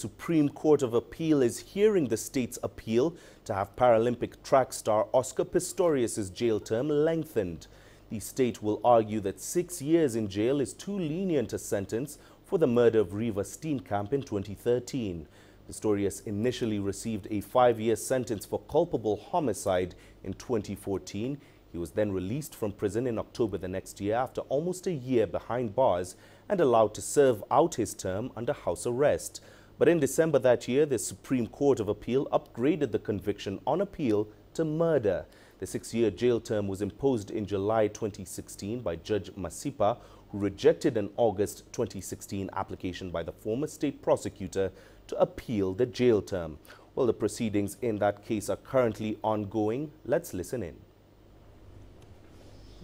Supreme Court of Appeal is hearing the state's appeal to have Paralympic track star Oscar Pistorius' jail term lengthened. The state will argue that 6 years in jail is too lenient a sentence for the murder of Reeva Steenkamp in 2013. Pistorius initially received a 5-year sentence for culpable homicide in 2014. He was then released from prison in October the next year after almost a year behind bars and allowed to serve out his term under house arrest. But in December that year, the Supreme Court of Appeal upgraded the conviction on appeal to murder. The 6-year jail term was imposed in July 2016 by Judge Masipa, who rejected an August 2016 application by the former state prosecutor to appeal the jail term. Well, the proceedings in that case are currently ongoing. Let's listen in.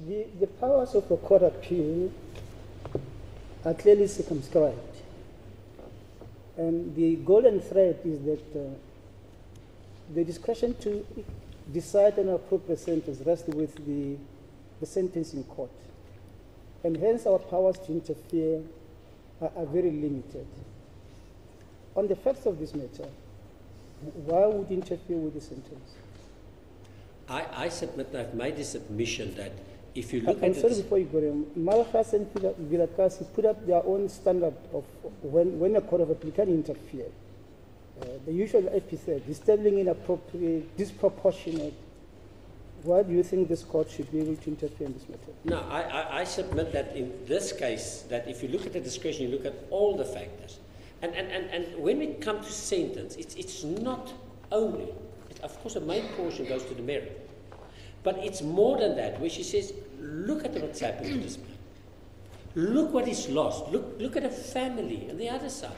The powers of a court appeal are clearly circumscribed. And the golden thread is that the discretion to decide an appropriate sentence rests with the sentencing court. And hence our powers to interfere are very limited. On the facts of this matter, why would you interfere with the sentence? I submit that I've made this admission that if you look I'm at sorry it, before you go there. Malachas and Vilakasi put up their own standard of when a court of appeal can interfere. The usual epithet, disturbing, inappropriate, disproportionate. Why do you think this court should be able to interfere in this matter? no, I submit that in this case, that if you look at the discretion, you look at all the factors. And when we come to sentence, it's not only, of course, the main portion goes to the merit. But it's more than that, where she says, look at what's happened to this man. Look what he's lost. Look at a family on the other side.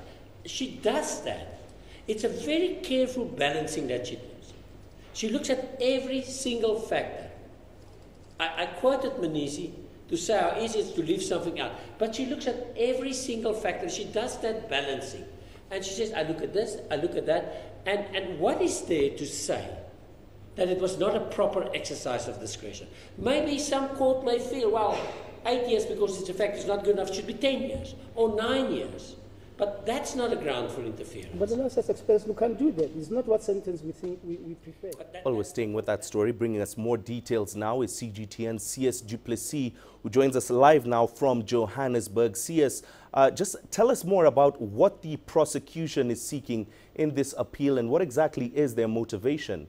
She does that. It's a very careful balancing that she does. She looks at every single factor. I quoted Manisi to say how easy it is to leave something out. But she looks at every single factor. She does that balancing. And she says, I look at this, I look at that. And what is there to say that it was not a proper exercise of discretion? Maybe some court may feel, well, 8 years because it's a fact is not good enough, it should be 10 years or 9 years. But that's not a ground for interference. But the law says experts who can't do that. It's not what sentence we think we prefer. Well, we're staying with that story. Bringing us more details now is CGTN CS Duplessis, who joins us live now from Johannesburg. CS, just tell us more about what the prosecution is seeking in this appeal and what exactly is their motivation.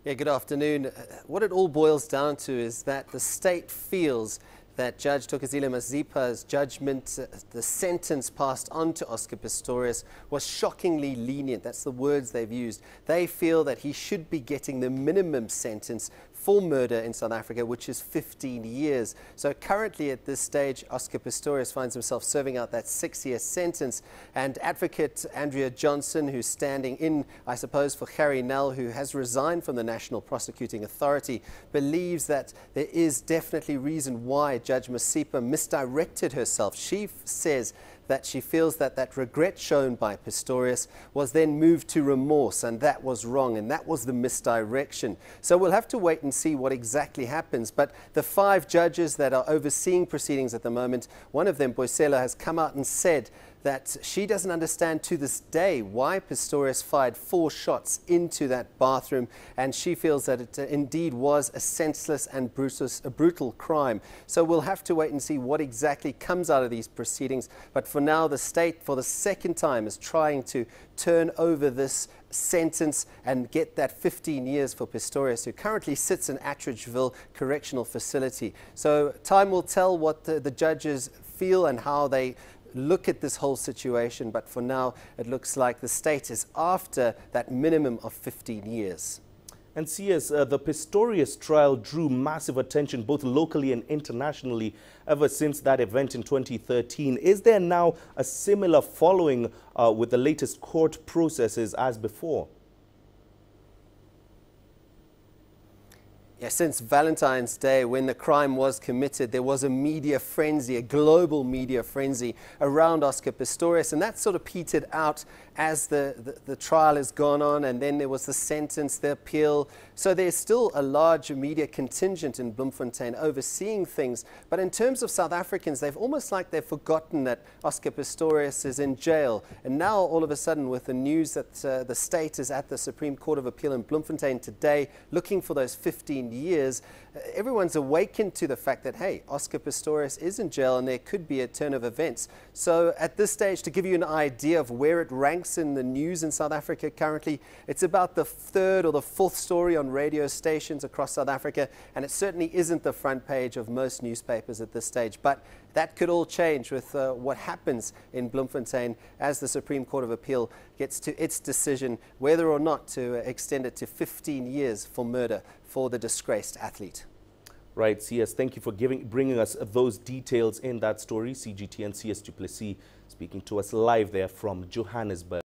Yeah, good afternoon. What it all boils down to is that the state feels that Judge Masipa's judgment, the sentence passed on to Oscar Pistorius, was shockingly lenient. That's the words they've used. They feel that he should be getting the minimum sentence for murder in South Africa, which is 15 years. So currently at this stage, Oscar Pistorius finds himself serving out that 6-year sentence. And advocate Andrea Johnson, who's standing in, I suppose, for Harry Nell, who has resigned from the National Prosecuting Authority, believes that there is definitely reason why Judge Masipa misdirected herself. She says that she feels that that regret shown by Pistorius was then moved to remorse, and that was wrong, and that was the misdirection. So we'll have to wait and see what exactly happens. But the 5 judges that are overseeing proceedings at the moment, one of them, Boisela, has come out and said that she doesn't understand to this day why Pistorius fired 4 shots into that bathroom, and she feels that it indeed was a senseless and brutal crime. So we'll have to wait and see what exactly comes out of these proceedings. But for now, the state, for the second time, is trying to turn over this sentence and get that 15 years for Pistorius, who currently sits in Attridgeville Correctional Facility. So time will tell what the judges feel and how they look at this whole situation, but for now it looks like the state is after that minimum of 15 years. And CS, the Pistorius trial drew massive attention both locally and internationally ever since that event in 2013. Is there now a similar following with the latest court processes as before? Yeah, since Valentine's Day, when the crime was committed, there was a media frenzy, a global media frenzy around Oscar Pistorius, and that sort of petered out as the trial has gone on, and then there was the sentence, the appeal. So there's still a large media contingent in Bloemfontein overseeing things. But in terms of South Africans, they've almost like they've forgotten that Oscar Pistorius is in jail. And now all of a sudden, with the news that the state is at the Supreme Court of Appeal in Bloemfontein today, looking for those 15 years, everyone's awakened to the fact that, hey, Oscar Pistorius is in jail and there could be a turn of events. So at this stage, to give you an idea of where it ranks in the news in South Africa currently, it's about the third or the fourth story on radio stations across South Africa, and it certainly isn't the front page of most newspapers at this stage. But that could all change with what happens in Bloemfontein as the Supreme Court of Appeal gets to its decision whether or not to extend it to 15 years for murder for the disgraced athlete. Right, CS, thank you for bringing us those details in that story. CGTN CS du Plessis speaking to us live there from Johannesburg.